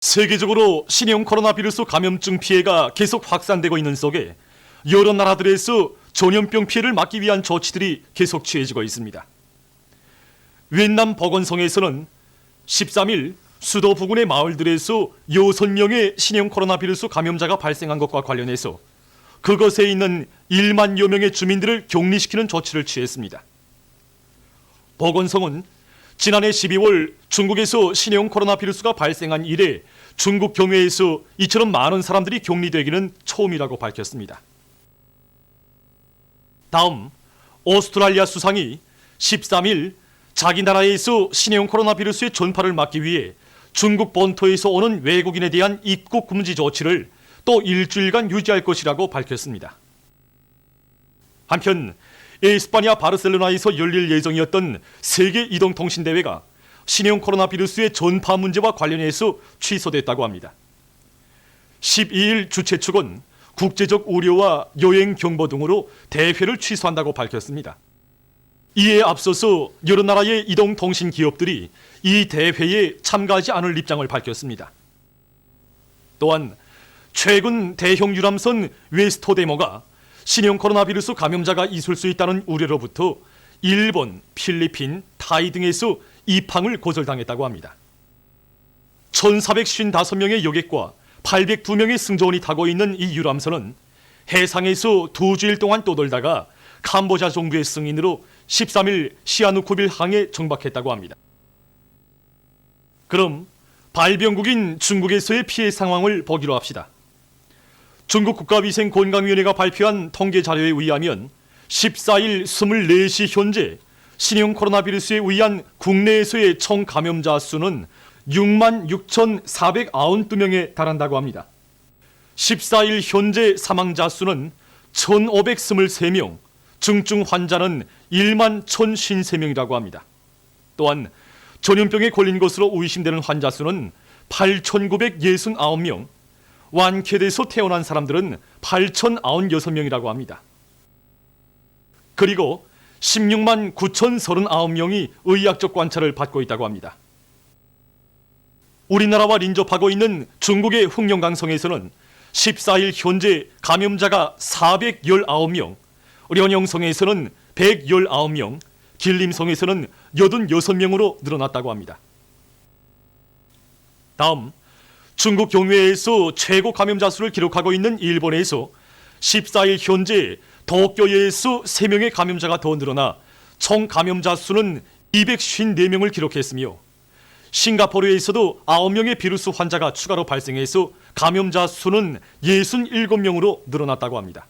세계적으로 신형 코로나 비루스 감염증 피해가 계속 확산되고 있는 속에 여러 나라들에서 전염병 피해를 막기 위한 조치들이 계속 취해지고 있습니다. 윈남 보건성에서는 13일 수도 부근의 마을들에서 6명의 신형 코로나 비루스 감염자가 발생한 것과 관련해서 그곳에 있는 1만여 명의 주민들을 격리시키는 조치를 취했습니다. 보건성은 지난해 12월 중국에서 신형 코로나 비루스가 발생한 이래 중국 경외에서 이처럼 많은 사람들이 격리되기는 처음이라고 밝혔습니다. 다음 오스트랄리아 수상이 13일 자기 나라에서 신형 코로나 비루스의 전파를 막기 위해 중국 본토에서 오는 외국인에 대한 입국 금지 조치를 또 일주일간 유지할 것이라고 밝혔습니다. 한편 에스파냐 바르셀로나에서 열릴 예정이었던 세계 이동통신대회가 신형 코로나 비루스의 전파 문제와 관련해서 취소됐다고 합니다. 12일 주최 측은 국제적 우려와 여행 경보 등으로 대회를 취소한다고 밝혔습니다. 이에 앞서서 여러 나라의 이동통신 기업들이 이 대회에 참가하지 않을 입장을 밝혔습니다. 또한 최근 대형 유람선 웨스토데모가 신형 코로나 비루스 감염자가 있을 수 있다는 우려로부터 일본, 필리핀, 타이 등에서 입항을 거절당했다고 합니다. 1455명의 여객과 802명의 승조원이 타고 있는 이 유람선은 해상에서 2주일 동안 떠돌다가 캄보자 정부의 승인으로 13일 시아누쿠빌 항에 정박했다고 합니다. 그럼 발병국인 중국에서의 피해 상황을 보기로 합시다. 중국 국가위생건강위원회가 발표한 통계 자료에 의하면 14일 24시 현재 신형 코로나 비루스에 의한 국내에서의 총 감염자 수는 66,492명에 달한다고 합니다. 14일 현재 사망자 수는 1,523명, 중증 환자는 11,053명이라고 합니다. 또한 전염병에 걸린 것으로 의심되는 환자 수는 8,969명, 완쾌돼서 태어난 사람들은 8,096명이라고 합니다. 그리고 16만 9,039명이 의학적 관찰을 받고 있다고 합니다. 우리나라와邻접하고 있는 중국의 흑룡강성에서는 14일 현재 감염자가 419명, 련영성에서는 119명, 길림성에서는 86명으로 늘어났다고 합니다. 다음 중국 경외에서 최고 감염자 수를 기록하고 있는 일본에서 14일 현재 도쿄에서 3명의 감염자가 더 늘어나 총 감염자 수는 254명을 기록했으며 싱가포르에서도 9명의 비루스 환자가 추가로 발생해서 감염자 수는 67명으로 늘어났다고 합니다.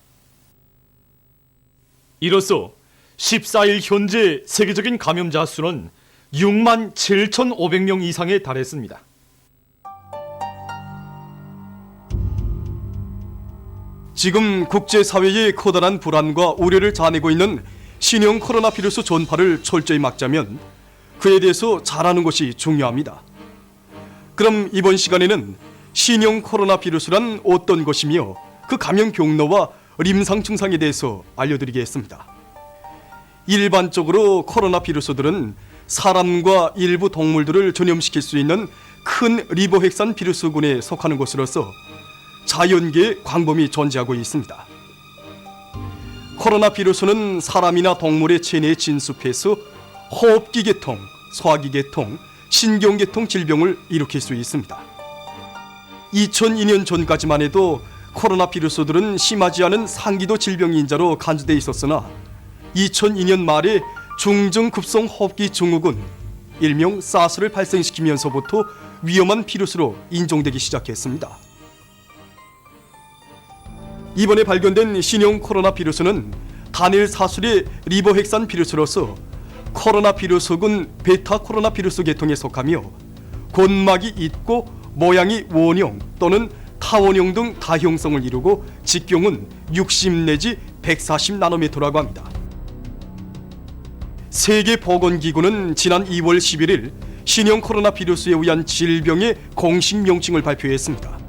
이로써 14일 현재 세계적인 감염자 수는 6만 7,500명 이상에 달했습니다. 지금 국제사회의 커다란 불안과 우려를 자아내고 있는 신형 코로나 비루스 전파를 철저히 막자면 그에 대해서 잘 아는 것이 중요합니다. 그럼 이번 시간에는 신형 코로나 비루스란 어떤 것이며 그 감염 경로와 임상 증상에 대해서 알려드리겠습니다. 일반적으로 코로나 비루스들은 사람과 일부 동물들을 전염시킬 수 있는 큰 리보핵산 비루스군에 속하는 것으로서 자연계에 광범위 존재하고 있습니다. 코로나 비루스는 사람이나 동물의 체내에 진습해서 호흡기 계통, 소화기 계통, 신경계통 질병을 일으킬 수 있습니다. 2002년 전까지만 해도 코로나 비루스들은 심하지 않은 상기도 질병 인자로 간주되어 있었으나 2002년 말에 중증급성 호흡기 증후군, 일명 사스를 발생시키면서부터 위험한 비루스로 인정되기 시작했습니다. 이번에 발견된 신형 코로나 비루스는 단일 사술의 리보핵산 비루스로서 코로나 비루스군 베타 코로나 비루스 계통에 속하며 곤막이 있고 모양이 원형 또는 타원형 등 다형성을 이루고 직경은 60 내지 140 나노미터라고 합니다. 세계보건기구는 지난 2월 11일 신형 코로나 비루스에 의한 질병의 공식 명칭을 발표했습니다.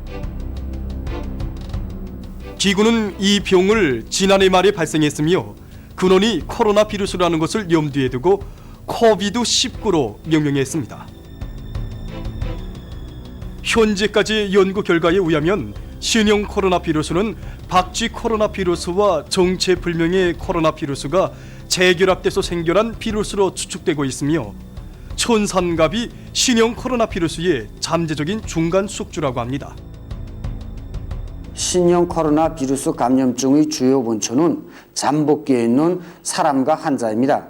기구는 이 병을 지난해 말에 발생했으며 근원이 코로나 비루스라는 것을 염두에 두고 코비드19로 명명했습니다. 현재까지 연구 결과에 의하면 신형 코로나 비루스는 박쥐 코로나 비루스와 정체불명의 코로나 비루스가 재결합돼서 생겨난 비루스로 추측되고 있으며, 천산갑이 신형 코로나 비루스의 잠재적인 중간 숙주라고 합니다. 신형 코로나 비루스 감염증의 주요 원천은 잠복기에 있는 사람과 환자입니다.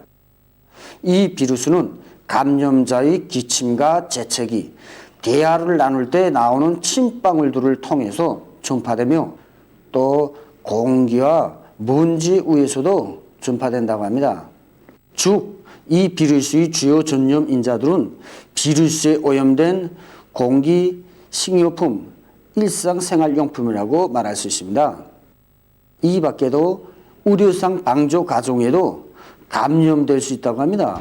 이 비루스는 감염자의 기침과 재채기, 대화를 나눌 때 나오는 침방울들을 통해서 전파되며 또 공기와 먼지 위에서도 전파된다고 합니다. 즉, 이 비루스의 주요 전염인자들은 비루스에 오염된 공기, 식료품, 일상생활용품이라고 말할 수 있습니다. 이 밖에도 의료상 방조 과정에도 감염될 수 있다고 합니다.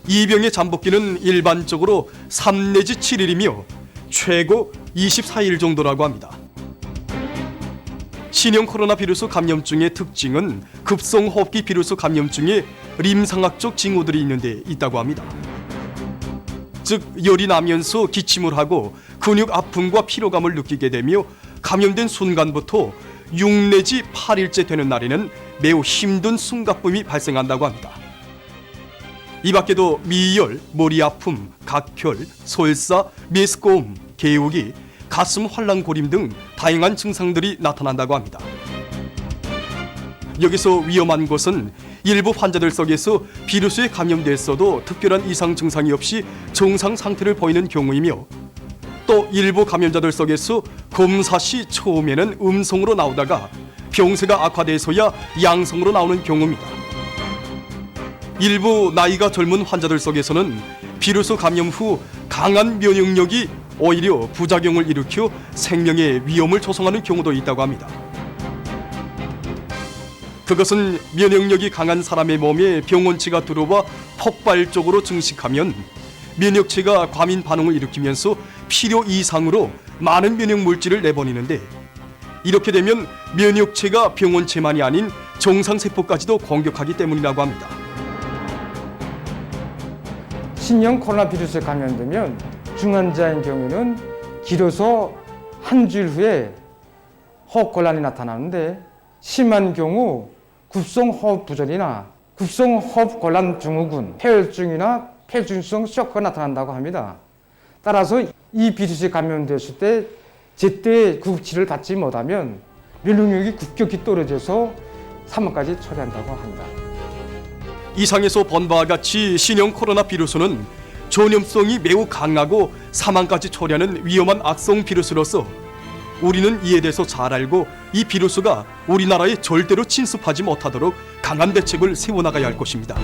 이 병의 잠복기는 일반적으로 3 내지 7일이며 최고 24일 정도라고 합니다. 신형 코로나 비루스 감염증의 특징은 급성호흡기 비루스 감염증의 림상학적 징후들이 있는데 있다고 합니다. 즉, 열이 나면서 기침을 하고 근육 아픔과 피로감을 느끼게 되며 감염된 순간부터 6 내지 8일째 되는 날에는 매우 힘든 숨가쁨이 발생한다고 합니다. 이 밖에도 미열, 머리 아픔, 각혈, 설사, 메스꺼움, 개우기, 가슴 활랑고림 등 다양한 증상들이 나타난다고 합니다. 여기서 위험한 것은 일부 환자들 속에서 비루스에 감염됐어도 특별한 이상 증상이 없이 정상 상태를 보이는 경우이며, 또 일부 감염자들 속에서 검사 시 처음에는 음성으로 나오다가 병세가 악화돼서야 양성으로 나오는 경우입니다. 일부 나이가 젊은 환자들 속에서는 비루스 감염 후 강한 면역력이 오히려 부작용을 일으켜 생명에 위험을 조성하는 경우도 있다고 합니다. 그것은 면역력이 강한 사람의 몸에 병원체가 들어와 폭발적으로 증식하면 면역체가 과민 반응을 일으키면서 필요 이상으로 많은 면역 물질을 내보내는데, 이렇게 되면 면역체가 병원체만이 아닌 정상세포까지도 공격하기 때문이라고 합니다. 신형 코로나 비루스에 감염되면 중환자인 경우는 길어서 한 주일 후에 호흡곤란이 나타나는데, 심한 경우 급성호흡부전이나 급성호흡곤란 증후군, 폐혈증이나 폐중성 쇼크가 나타난다고 합니다. 따라서 이 비루스에 감염됐을 때 제때 구급치료를 받지 못하면 면역력이 급격히 떨어져서 사망까지 초래한다고 합니다. 이상에서 본 바와 같이 신형 코로나 비루스는 전염성이 매우 강하고 사망까지 초래하는 위험한 악성 비루스로서 우리는 이에 대해서 잘 알고 이 비루스가 우리나라에 절대로 침습하지 못하도록 강한 대책을 세워나가야 할 것입니다.